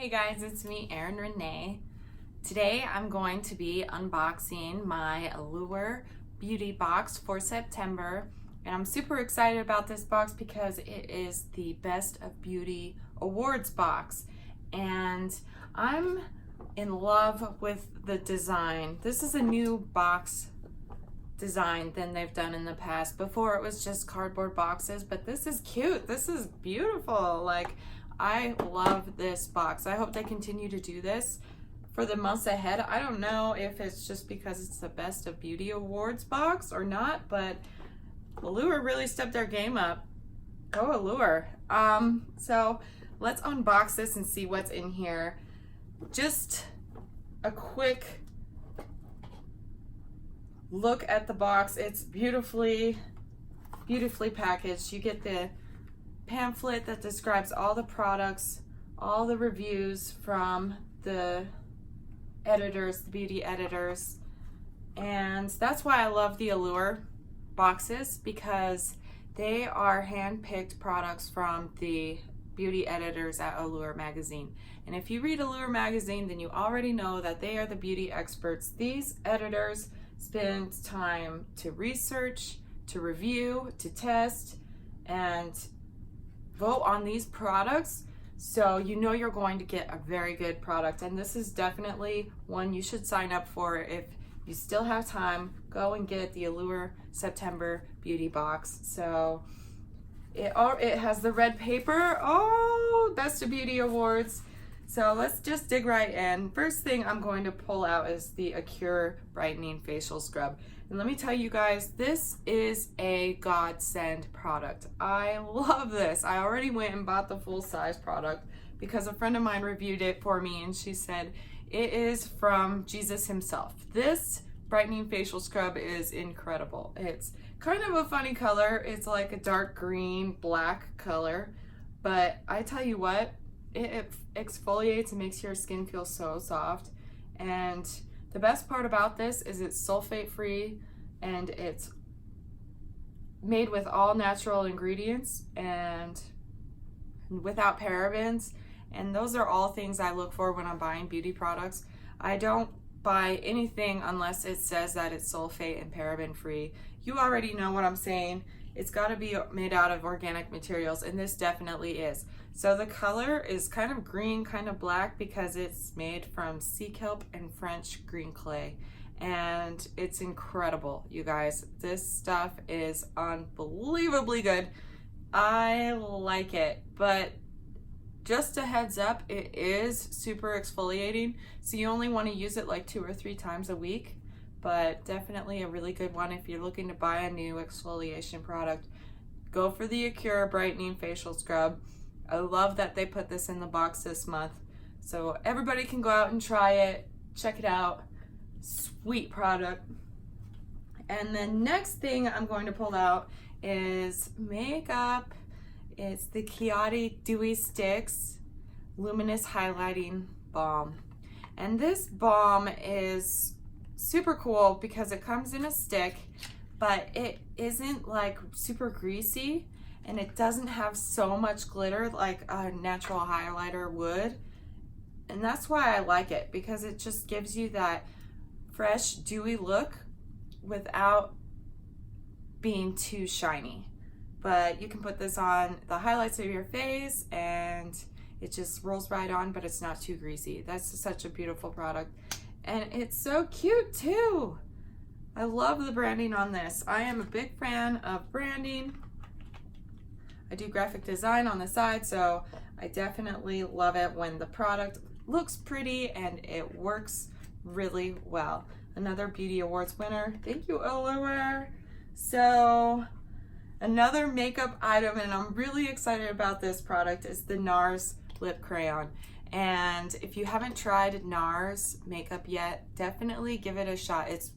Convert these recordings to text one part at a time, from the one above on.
Hey guys, it's me, ErRenee. Today I'm going to be unboxing my Allure beauty box for September, and I'm super excited about this box because it is the Best of Beauty Awards box, and I'm in love with the design. This is a new box design than they've done in the past. Before it was just cardboard boxes, but this is cute. This is beautiful. Like, I love this box. I hope they continue to do this for the months ahead. I don't know if it's just because it's the Best of Beauty Awards box or not, but Allure really stepped their game up. Go Allure. So let's unbox this and see what's in here. Just a quick look at the box. It's beautifully packaged. You get the pamphlet that describes all the products, all the reviews from the editors, the beauty editors. And that's why I love the Allure boxes, because they are hand-picked products from the beauty editors at Allure magazine. And if you read Allure magazine, then you already know that they are the beauty experts. These editors spend time to research, to review, to test, and vote on these products, so you know you're going to get a very good product. And this is definitely one you should sign up for. If you still have time, go and get the Allure September beauty box. So it has the red paper. Oh, Best of Beauty Awards. So let's just dig right in. First thing I'm going to pull out is the Acure Brightening Facial Scrub. And let me tell you guys, this is a godsend product. I love this. I already went and bought the full-size product because a friend of mine reviewed it for me, and she said it is from Jesus himself. This brightening facial scrub is incredible. It's kind of a funny color. It's like a dark green, black color. But I tell you what, it exfoliates and makes your skin feel so soft. And the best part about this is it's sulfate free, and it's made with all natural ingredients and without parabens. And those are all things I look for when I'm buying beauty products. I don't buy anything unless it says that it's sulfate and paraben free. You already know what I'm saying. It's got to be made out of organic materials, and this definitely is. So the color is kind of green, kind of black, because it's made from sea kelp and French green clay. And it's incredible, you guys. This stuff is unbelievably good. I like it, but just a heads up, it is super exfoliating. So you only want to use it like 2 or 3 times a week. But definitely a really good one if you're looking to buy a new exfoliation product. Go for the Acure Brightening Facial Scrub. I love that they put this in the box this month, so everybody can go out and try it, check it out. Sweet product. And the next thing I'm going to pull out is makeup. It's the Ciate Dewy Stix Luminous Highlighting Balm. And this balm is super cool because it comes in a stick, but it isn't like super greasy, and it doesn't have so much glitter like a natural highlighter would. And that's why I like it, because it just gives you that fresh, dewy look without being too shiny. But you can put this on the highlights of your face and it just rolls right on, but it's not too greasy. That's such a beautiful product. And it's so cute too. I love the branding on this. I am a big fan of branding. I do graphic design on the side, so I definitely love it when the product looks pretty and it works really well. Another Beauty Awards winner. Thank you, Allure. So another makeup item, and I'm really excited about this product, is the NARS Lip Crayon. And if you haven't tried NARS makeup yet, definitely give it a shot. It's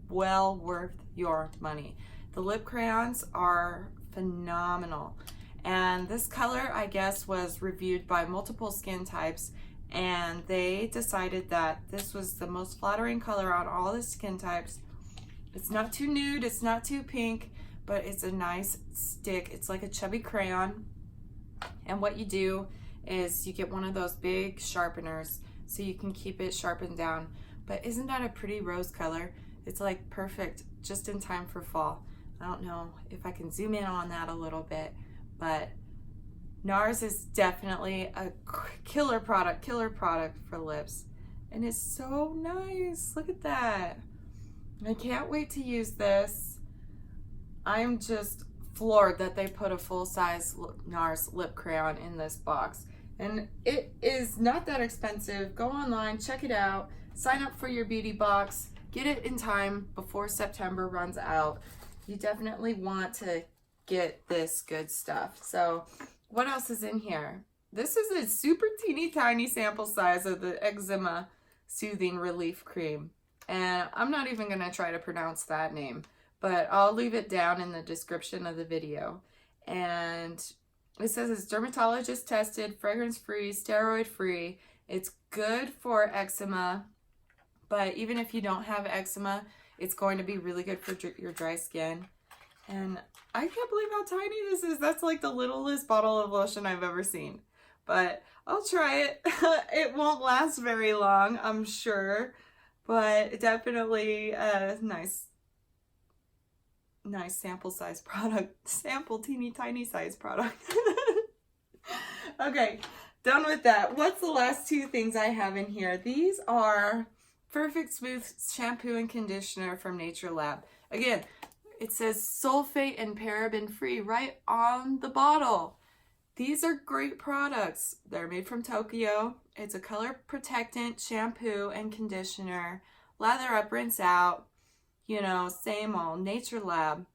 well worth your money. The lip crayons are phenomenal. And this color, I guess, was reviewed by multiple skin types, and they decided that this was the most flattering color on all the skin types. It's not too nude, it's not too pink, but it's a nice stick. It's like a chubby crayon. And what you do is you get one of those big sharpeners so you can keep it sharpened down. But isn't that a pretty rose color? It's like perfect, just in time for fall. I don't know if I can zoom in on that a little bit, but NARS is definitely a killer product for lips. And it's so nice. Look at that. I can't wait to use this. I'm just floored that they put a full-size NARS lip crayon in this box. And it is not that expensive. Go online, check it out, sign up for your beauty box, get it in time before September runs out. You definitely want to get this good stuff. So what else is in here? This is a super teeny tiny sample size of the Eczema Soothing Relief Cream. And I'm not even going to try to pronounce that name, but I'll leave it down in the description of the video. And it says it's dermatologist tested, fragrance free, steroid free. It's good for eczema, but even if you don't have eczema, it's going to be really good for your dry skin. And I can't believe how tiny this is. That's like the littlest bottle of lotion I've ever seen. But I'll try it. It won't last very long, I'm sure. But definitely a nice sample size product. Sample teeny tiny size product. Okay, done with that. What's the last two things I have in here? These are Perfect Smooth Shampoo and Conditioner from Nature Lab. Again, it says sulfate and paraben free right on the bottle. These are great products. They're made from Tokyo. It's a color protectant shampoo and conditioner. Lather up, rinse out. You know, same old Nature Lab.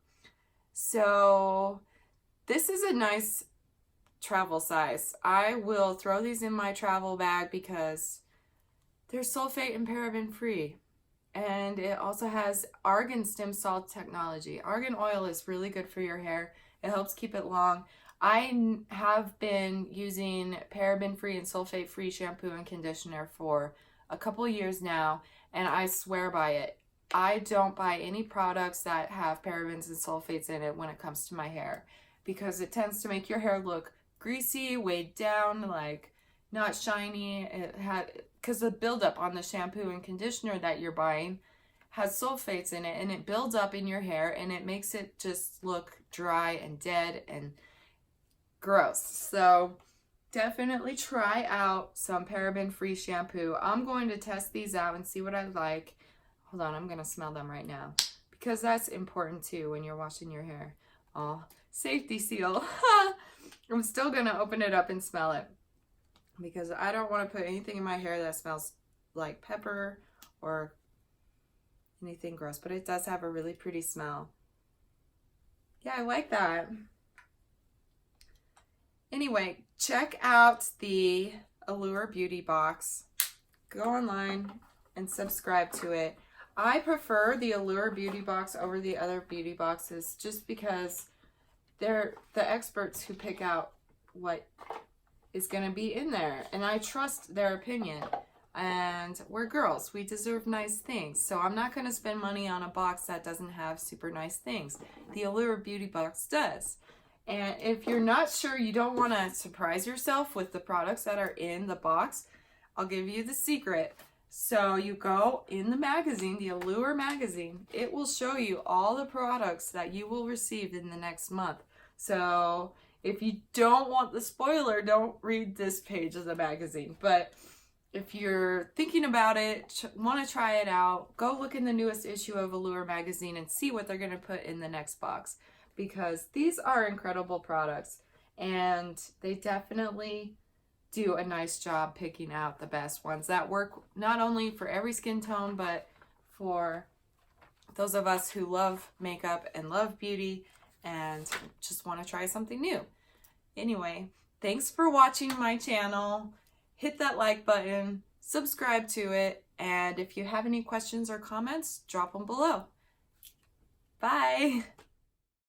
So this is a nice travel size. I will throw these in my travel bag because they're sulfate and paraben free. And it also has argan stem cell technology. Argan oil is really good for your hair. It helps keep it long. I have been using paraben-free and sulfate-free shampoo and conditioner for a couple years now, and I swear by it. I don't buy any products that have parabens and sulfates in it when it comes to my hair, because it tends to make your hair look greasy, weighed down, like not shiny. Because the buildup on the shampoo and conditioner that you're buying has sulfates in it, and it builds up in your hair, and it makes it just look dry and dead and gross. So definitely try out some paraben-free shampoo. I'm going to test these out and see what I like. Hold on, I'm going to smell them right now, because that's important too when you're washing your hair. Oh, safety seal. I'm still going to open it up and smell it, because I don't want to put anything in my hair that smells like pepper or anything gross, but it does have a really pretty smell. Yeah, I like that. Anyway, check out the Allure beauty box. Go online and subscribe to it. I prefer the Allure beauty box over the other beauty boxes just because they're the experts who pick out what is going to be in there, and I trust their opinion. And we're girls, we deserve nice things, so I'm not going to spend money on a box that doesn't have super nice things. The Allure beauty box does. And if you're not sure, you don't want to surprise yourself with the products that are in the box, I'll give you the secret. So you go in the magazine, the Allure magazine, it will show you all the products that you will receive in the next month. So if you don't want the spoiler, don't read this page of the magazine. But if you're thinking about it, want to try it out, go look in the newest issue of Allure magazine and see what they're going to put in the next box. Because these are incredible products, and they definitely do a nice job picking out the best ones that work not only for every skin tone, but for those of us who love makeup and love beauty and just want to try something new. Anyway, thanks for watching my channel. Hit that like button, subscribe to it, and if you have any questions or comments, drop them below. Bye!